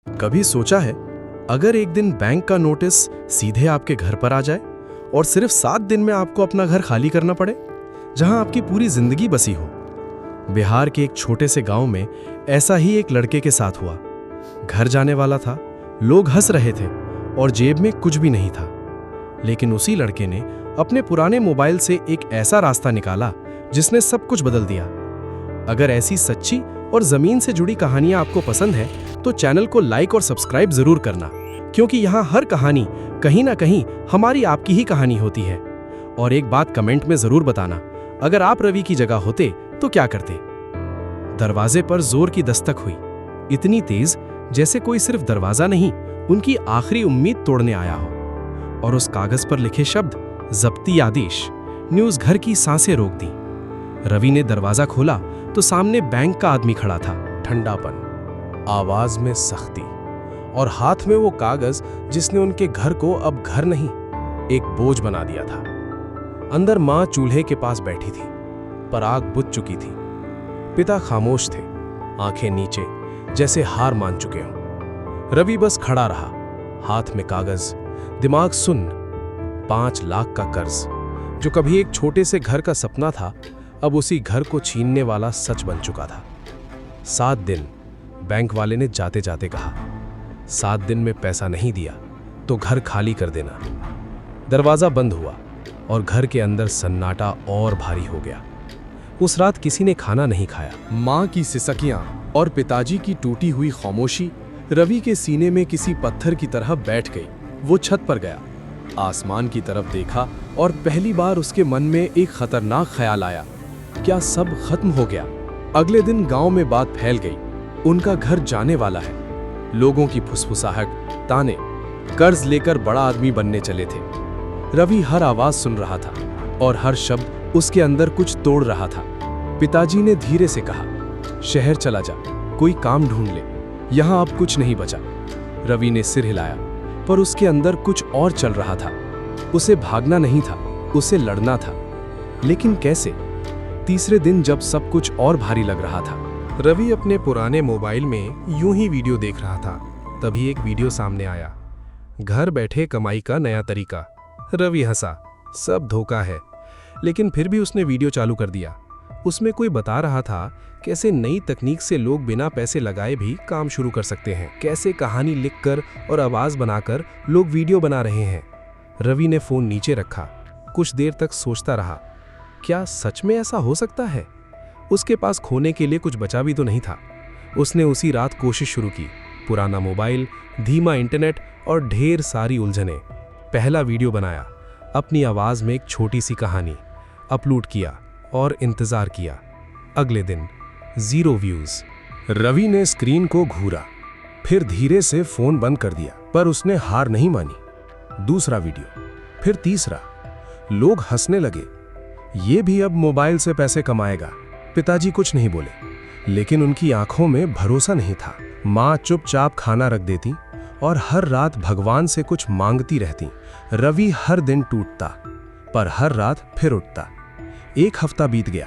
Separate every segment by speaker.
Speaker 1: कभी सोचा है, अगर एक दिन बैंक का नोटिस सीधे आपके घर पर आ जाए और सिर्फ 7 दिन में आपको अपना घर खाली करना पड़े, जहां आपकी पूरी जिंदगी बसी हो। बिहार के एक छोटे से गांव में ऐसा ही एक लड़के के साथ हुआ। घर जाने वाला था, लोग हंस रहे थे और जेब में कुछ भी नहीं था। लेकिन उसी लड़के ने अपने पुराने मोबाइल से एक ऐसा रास्ता निकाला जिसने सब कुछ बदल दिया। अगर ऐसी सच्ची और जमीन से जुड़ी कहानियां आपको पसंद है तो चैनल को लाइक और सब्सक्राइब जरूर करना, क्योंकि यहाँ हर कहानी कहीं ना कहीं हमारी आपकी ही कहानी होती है। और एक बात कमेंट में जरूर बताना, अगर आप रवि की जगह होते तो क्या करते। दरवाजे पर जोर की दस्तक हुई, इतनी तेज जैसे कोई सिर्फ दरवाजा नहीं, उनकी आखिरी उम्मीद तोड़ने आया हो। और उस कागज पर लिखे शब्द जब्ती आदेश ने उस घर की सांसें रोक दी। रवि ने दरवाजा खोला तो सामने बैंक का आदमी खड़ा था। ठंडापन, आवाज में सख्ती और हाथ में वो कागज जिसने उनके घर को अब घर नहीं, एक बोझ बना दिया था। अंदर मां चूल्हे के पास बैठी थी, पर आग बुझ चुकी थी। पिता खामोश थे, आंखें नीचे, जैसे हार मान चुके हों। रवि बस खड़ा रहा, हाथ में कागज, दिमाग सुन्न। 5 लाख का कर्ज, जो कभी एक छोटे से घर का सपना था, अब उसी घर को छीनने वाला सच बन चुका था। 7 दिन, बैंक वाले ने जाते जाते कहा। 7 दिन में पैसा नहीं दिया तो घर खाली कर देना। दरवाजा बंद हुआ और घर के अंदर सन्नाटा और भारी हो गया। उस रात किसी ने खाना नहीं खाया। मां की सिसकियां और पिताजी की टूटी हुई खामोशी रवि के सीने में किसी पत्थर की तरह बैठ गई। वो छत पर गया, आसमान की तरफ देखा और पहली बार उसके मन में एक खतरनाक ख्याल आया, क्या सब खत्म हो गया? अगले दिन गांव में बात फैल गई, उनका घर जाने वाला है। लोगों की फुसफुसाहट, ताने, कर्ज लेकर बड़ा आदमी बनने चले थे। रवि हर आवाज सुन रहा था और हर शब्द उसके अंदर कुछ तोड़ रहा था। पिताजी ने धीरे से कहा, शहर चला जा, कोई काम ढूंढ ले, यहां अब कुछ नहीं बचा। रवि ने सिर हिलाया, पर उसके अंदर कुछ और चल रहा था। उसे भागना नहीं था, उसे लड़ना था। लेकिन कैसे? तीसरे दिन जब सब कुछ और भारी लग रहा था, रवि अपने पुराने मोबाइल में यूं ही वीडियो देख रहा था। तभी एक वीडियो सामने आया, घर बैठे कमाई का नया तरीका। रवि हंसा, सब धोखा है, लेकिन फिर भी उसने वीडियो चालू कर दिया। उसमें कोई बता रहा था कैसे नई तकनीक से लोग बिना पैसे लगाए भी काम शुरू कर सकते हैं, कैसे कहानी लिखकर और आवाज बनाकर लोग वीडियो बना रहे हैं। रवि ने फोन नीचे रखा, कुछ देर तक सोचता रहा, क्या सच में ऐसा हो सकता है? उसके पास खोने के लिए कुछ बचा भी तो नहीं था। उसने उसी रात कोशिश शुरू की। पुराना मोबाइल, धीमा इंटरनेट और ढेर सारी उलझनें। पहला वीडियो बनाया, अपनी आवाज में एक छोटी सी कहानी अपलोड किया और इंतजार किया। अगले दिन 0 व्यूज। रवि ने स्क्रीन को घूरा, फिर धीरे से फोन बंद कर दिया, पर उसने हार नहीं मानी। दूसरा वीडियो, फिर तीसरा। लोग हंसने लगे, ये भी अब मोबाइल से पैसे कमाएगा। पिताजी कुछ नहीं बोले, लेकिन उनकी आंखों में भरोसा नहीं था। मां चुपचाप खाना रख देती और हर रात भगवान से कुछ मांगती रहती। रवि हर दिन टूटता, पर हर रात फिर उठता। 1 हफ्ता बीत गया।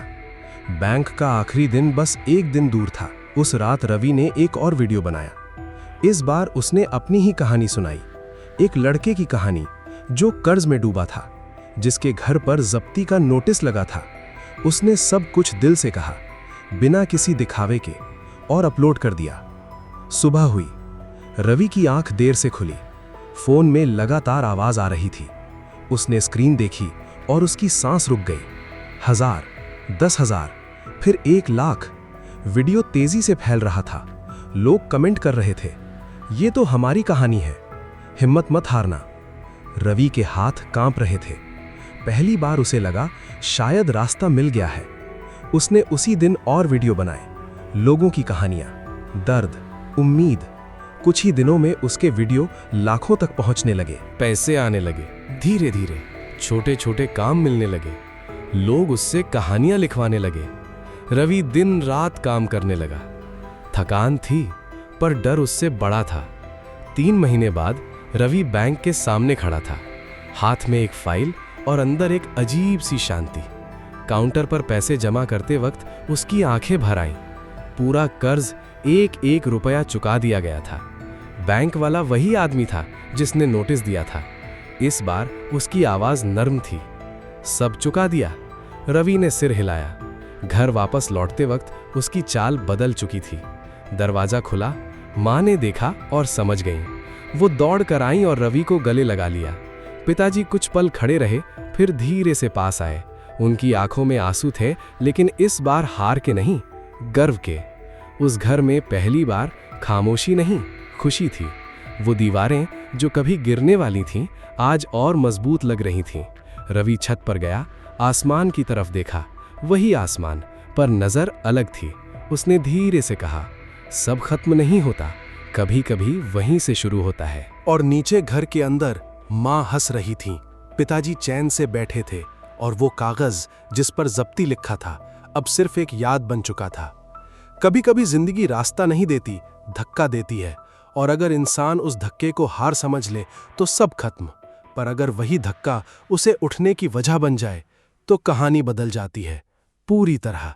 Speaker 1: बैंक का आखिरी दिन बस 1 दिन दूर था। उस रात रवि ने एक और वीडियो बनाया। इस बार उसने अपनी ही कहानी सुनाई, एक लड़के की कहानी जो कर्ज में डूबा था, जिसके घर पर जब्ती का नोटिस लगा था। उसने सब कुछ दिल से कहा, बिना किसी दिखावे के, और अपलोड कर दिया। सुबह हुई, रवि की आंख देर से खुली। फोन में लगातार आवाज आ रही थी। उसने स्क्रीन देखी और उसकी सांस रुक गई। 1000, 10,000, फिर 1 लाख। वीडियो तेजी से फैल रहा था। लोग कमेंट कर रहे थे, ये तो हमारी कहानी है, हिम्मत मत हारना। रवि के हाथ कांप रहे थे। पहली बार उसे लगा शायद रास्ता मिल गया है। उसने उसी दिन और वीडियो बनाए, लोगों की कहानियां, दर्द, उम्मीद। कुछ ही दिनों में उसके वीडियो लाखों तक पहुंचने लगे। पैसे आने लगे, धीरे धीरे छोटे छोटे काम मिलने लगे। लोग उससे कहानियां लिखवाने लगे। रवि दिन रात काम करने लगा। थकान थी, पर डर उससे बड़ा था। 3 महीने बाद रवि बैंक के सामने खड़ा था, हाथ में एक फाइल और अंदर एक अजीब सी शांति। काउंटर पर पैसे जमा करते वक्त उसकी आंखें भर आईं। पूरा कर्ज 1-1 रुपया चुका दिया गया था। बैंक वाला वही आदमी था जिसने नोटिस दिया था। इस बार उसकी आवाज नर्म थी। सब चुका दिया। रवि ने सिर हिलाया। घर वापस लौटते वक्त उसकी चाल बदल चुकी थी। दरवाजा खुला, माँ ने देखा और समझ गईं। वो दौड़ कर आईं और रवि को गले लगा लिया। पिताजी कुछ पल खड़े रहे, फिर धीरे से पास आए। उनकी आंखों में आंसू थे, लेकिन इस बार हार के नहीं, गर्व के। उस घर में पहली बार खामोशी नहीं, खुशी थी। वो दीवारें जो कभी गिरने वाली थीं, आज और मजबूत लग रही थीं। रवि छत पर गया, आसमान की तरफ देखा। वही आसमान, पर नजर अलग थी। उसने धीरे से कहा, सब खत्म नहीं होता, कभी कभी वहीं से शुरू होता है।
Speaker 2: और नीचे घर के अंदर माँ हंस रही थी। पिताजी चैन से बैठे थे और वो कागज जिस पर जब्ती लिखा था अब सिर्फ एक याद बन चुका था। कभी कभी जिंदगी रास्ता नहीं देती, धक्का देती है, और अगर इंसान उस धक्के को हार समझ ले तो सब खत्म। पर अगर वही धक्का उसे उठने की वजह बन जाए तो कहानी बदल जाती है, पूरी तरह।